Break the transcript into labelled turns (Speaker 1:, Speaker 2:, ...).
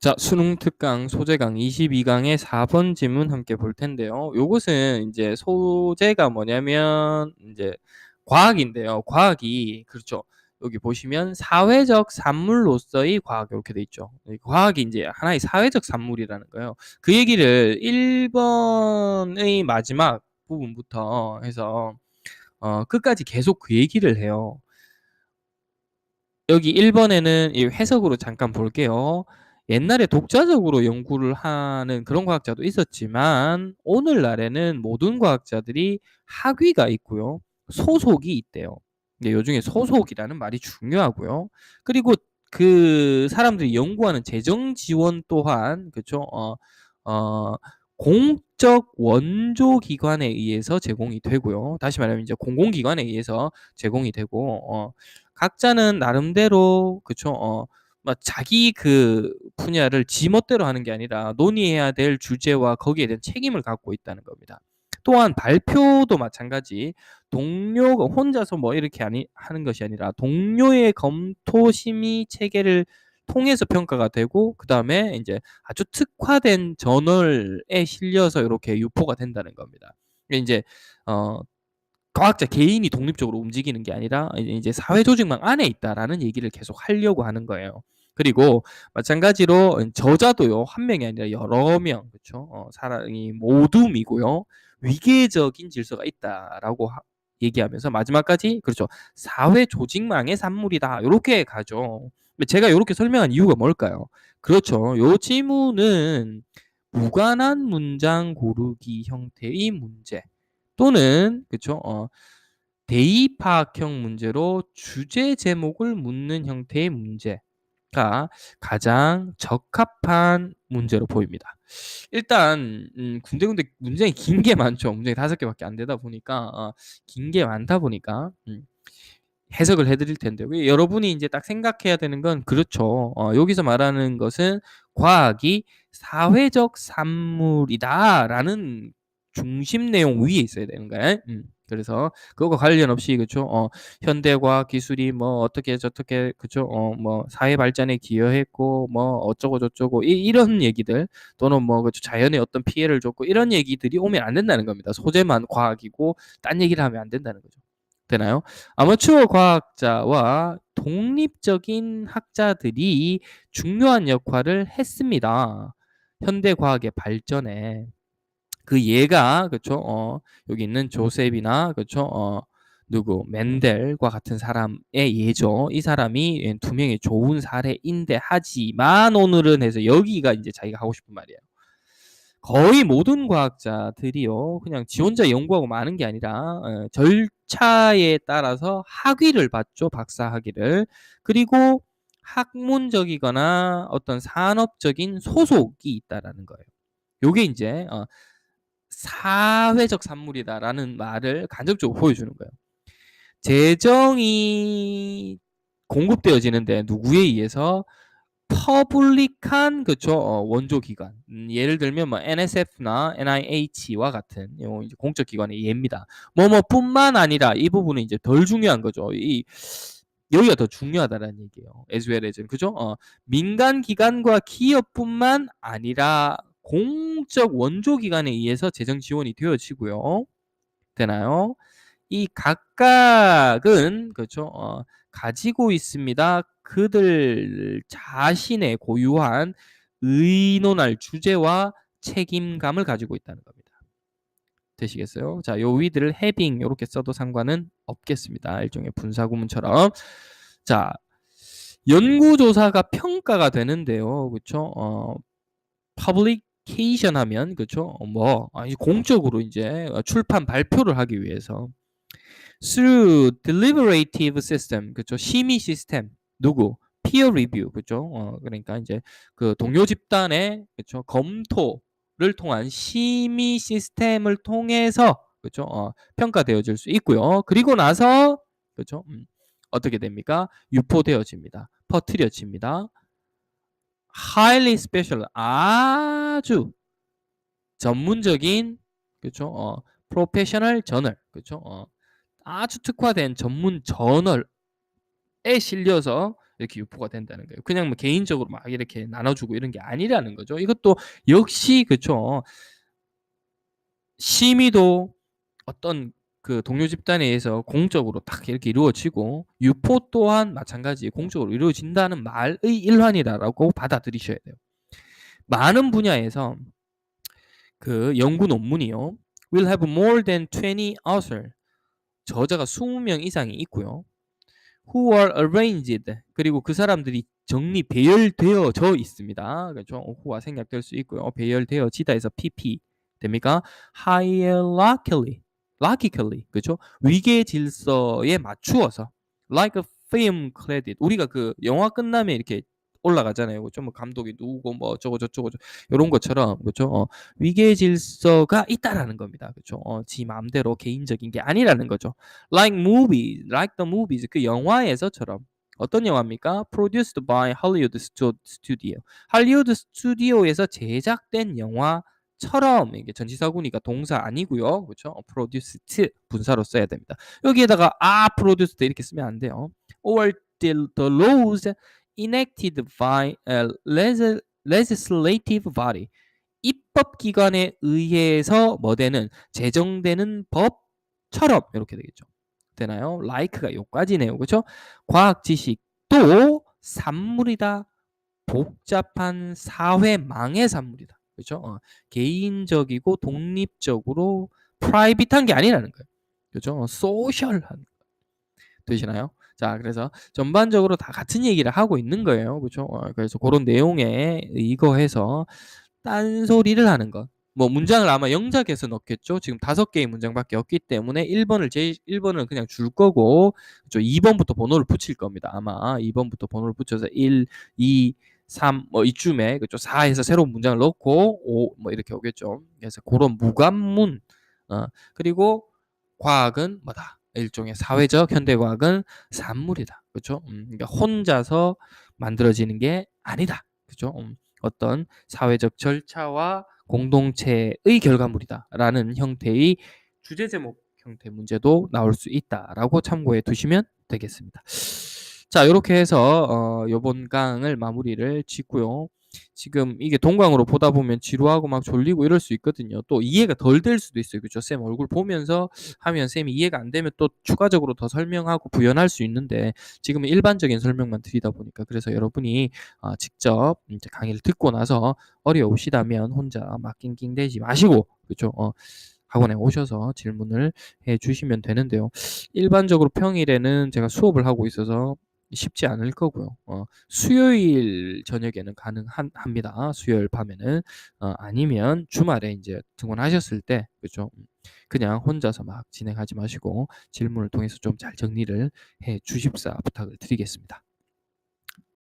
Speaker 1: 자, 수능 특강 소재강 22강의 4번 지문 함께 볼 텐데요. 요것은 이제 소재가 뭐냐면 이제 과학인데요. 과학이 그렇죠. 여기 보시면 사회적 산물로서의 과학 이렇게 돼 있죠. 과학이 이제 하나의 사회적 산물이라는 거예요. 그 얘기를 1번의 마지막 부분부터 해서 끝까지 계속 그 얘기를 해요. 여기 1번에는 이 해석으로 잠깐 볼게요. 옛날에 독자적으로 연구를 하는 그런 과학자도 있었지만 오늘날에는 모든 과학자들이 학위가 있고요. 소속이 있대요. 근데 요중에 소속이라는 말이 중요하고요. 그리고 그 사람들이 연구하는 재정 지원 또한 그쵸? 어, 공적 원조 기관에 의해서 제공이 되고요. 다시 말하면 이제 공공기관에 의해서 제공이 되고 각자는 나름대로 그쵸 막 자기 그 분야를 지멋대로 하는 게 아니라 논의해야 될 주제와 거기에 대한 책임을 갖고 있다는 겁니다. 또한 발표도 마찬가지 동료가 혼자서 뭐 이렇게 하는 것이 아니라 동료의 검토 심의 체계를 통해서 평가가 되고 그 다음에 이제 아주 특화된 저널에 실려서 이렇게 유포가 된다는 겁니다. 이제 어, 과학자 개인이 독립적으로 움직이는 게 아니라 이제 사회 조직망 안에 있다라는 얘기를 계속 하려고 하는 거예요. 그리고 마찬가지로 저자도요 한 명이 아니라 여러 명 그렇죠. 사람이 모둠이고요 위계적인 질서가 있다라고 얘기하면서 마지막까지 그렇죠 사회 조직망의 산물이다 이렇게 가죠. 제가 이렇게 설명한 이유가 뭘까요? 그렇죠. 요 지문은 무관한 문장 고르기 형태의 문제 또는 그쵸 대입파악형 문제로 주제 제목을 묻는 형태의 문제가 가장 적합한 문제로 보입니다. 일단 군데군데 문장이 긴 게 많죠. 문장이 5개밖에 안 되다 보니까 긴 게 많다 보니까 해석을 해드릴 텐데요. 여러분이 이제 딱 생각해야 되는 건 그렇죠. 여기서 말하는 것은 과학이 사회적 산물이다라는 중심 내용 위에 있어야 되는 거예요. 그래서 그거와 관련 없이 그렇죠. 현대과학 기술이 뭐 어떻게 저떻게 그렇죠. 뭐 사회 발전에 기여했고 뭐 어쩌고 저쩌고 이런 얘기들 또는 뭐 그렇죠. 자연에 어떤 피해를 줬고 이런 얘기들이 오면 안 된다는 겁니다. 소재만 과학이고 딴 얘기를 하면 안 된다는 거죠. 되나요? 아마추어 과학자와 독립적인 학자들이 중요한 역할을 했습니다. 현대 과학의 발전에 그 예가 그렇죠? 여기 있는 조셉이나 그렇죠? 누구 맨델과 같은 사람의 예죠. 이 사람이 두 명의 좋은 사례인데 하지만 오늘은 해서 여기가 이제 자기가 하고 싶은 말이에요. 거의 모든 과학자들이요 그냥 지 혼자 연구하고 마는 게 아니라 절차에 따라서 학위를 받죠. 박사 학위를. 그리고 학문적이거나 어떤 산업적인 소속이 있다라는 거예요. 요게 이제 사회적 산물이다라는 말을 간접적으로 보여주는 거예요. 재정이 공급되어지는데 누구에 의해서 퍼블릭한 그쵸 원조 기관 예를 들면 뭐 NSF나 NIH와 같은 이제 공적 기관의 예입니다. 뭐뭐뿐만 아니라 이 부분은 이제 덜 중요한 거죠. 여기가 더 중요하다는 얘기예요. as well as 그죠? 민간 기관과 기업뿐만 아니라 공적 원조 기관에 의해서 재정 지원이 되어지고요. 되나요? 이 각각은 그렇죠. 가지고 있습니다. 그들 자신의 고유한 의논할 주제와 책임감을 가지고 있다는 겁니다. 되시겠어요? 자, 요 위들을 having 이렇게 써도 상관은 없겠습니다. 일종의 분사구문처럼. 자, 연구조사가 평가가 되는데요. 그렇죠? 퍼블리케이션 하면 그렇죠? 공적으로 이제 출판 발표를 하기 위해서 through deliberative system 그렇죠 심의 시스템 누구 peer review 그렇죠 그러니까 이제 그 동료 집단의 그렇죠 검토를 통한 심의 시스템을 통해서 그렇죠 평가되어질 수 있고요 그리고 나서 그렇죠 어떻게 됩니까 유포되어집니다 퍼뜨려집니다 highly special 아주 전문적인 그렇죠 프로페셔널 저널 그렇죠 아주 특화된 전문 저널에 실려서 이렇게 유포가 된다는 거예요. 그냥 뭐 개인적으로 막 이렇게 나눠주고 이런 게 아니라는 거죠. 이것도 역시 그쵸. 심의도 어떤 그 동료 집단에 의해서 공적으로 딱 이렇게 이루어지고 유포 또한 마찬가지 공적으로 이루어진다는 말의 일환이라고 받아들이셔야 돼요. 많은 분야에서 그 연구 논문이요. will have more than 20 author. 저자가 20명 이상이 있고요. who are arranged. 그리고 그 사람들이 정리 배열되어져 있습니다. 그렇죠? who가 생략될 수 있고요. 배열되어지다 해서 pp 됩니까? hierarchically. 그렇죠? 위계 질서에 맞추어서 like a film credit. 우리가 그 영화 끝나면 이렇게 올라가잖아요. 그렇죠? 뭐 감독이 누구고 뭐 어쩌고 저쩌고 요런 것처럼 그렇죠? 위계 질서가 있다라는 겁니다. 그렇죠? 지 마음대로 개인적인 게 아니라는 거죠. like the movies 그 영화에서처럼 어떤 영화입니까? produced by Hollywood Studio. 할리우드 스튜디오에서 제작된 영화처럼 이게 전치사구니까 동사 아니고요. 그렇죠? produced 분사로 써야 됩니다. 여기에다가 produced 이렇게 쓰면 안 돼요. or the laws enacted by a legislative body. 입법기관에 의해서 뭐 되는 제정되는 법처럼 이렇게 되겠죠. 되나요? like가 요까지네요. 그렇죠? 과학 지식도 산물이다. 복잡한 사회망의 산물이다. 그렇죠? 개인적이고 독립적으로 프라이빗한 게 아니라는 거예요. 그렇죠? 소셜한 되시나요? 자, 그래서 전반적으로 다 같은 얘기를 하고 있는 거예요. 그렇죠? 그래서 그런 내용에 이거해서 딴소리를 하는 것. 뭐 문장을 아마 영작에서 넣겠죠. 지금 5개의 문장밖에 없기 때문에 1번을 그냥 줄 거고 그렇죠? 2번부터 번호를 붙일 겁니다. 아마 2번부터 번호를 붙여서 1, 2, 3 뭐 이쯤에 그렇죠? 4에서 새로운 문장을 넣고 5 뭐 이렇게 오겠죠. 그래서 그런 무관문 그리고 과학은 뭐다? 일종의 사회적 현대과학은 산물이다. 그렇죠? 그러니까 혼자서 만들어지는 게 아니다. 그렇죠? 어떤 사회적 절차와 공동체의 결과물이다라는 형태의 주제 제목 형태 문제도 나올 수 있다라고 참고해 두시면 되겠습니다. 자, 이렇게 해서 요번 강을 마무리를 짓고요. 지금 이게 동강으로 보다 보면 지루하고 막 졸리고 이럴 수 있거든요. 또 이해가 덜 될 수도 있어요. 그죠? 쌤 얼굴 보면서 하면 쌤이 이해가 안 되면 또 추가적으로 더 설명하고 부연할 수 있는데 지금은 일반적인 설명만 드리다 보니까 그래서 여러분이 직접 이제 강의를 듣고 나서 어려우시다면 혼자 막 낑낑대지 마시고 그죠? 학원에 오셔서 질문을 해 주시면 되는데요. 일반적으로 평일에는 제가 수업을 하고 있어서 쉽지 않을 거고요. 수요일 저녁에는 가능합니다. 수요일 밤에는 아니면 주말에 이제 등원하셨을 때 그죠? 그냥 혼자서 막 진행하지 마시고 질문을 통해서 좀 잘 정리를 해 주십사 부탁을 드리겠습니다.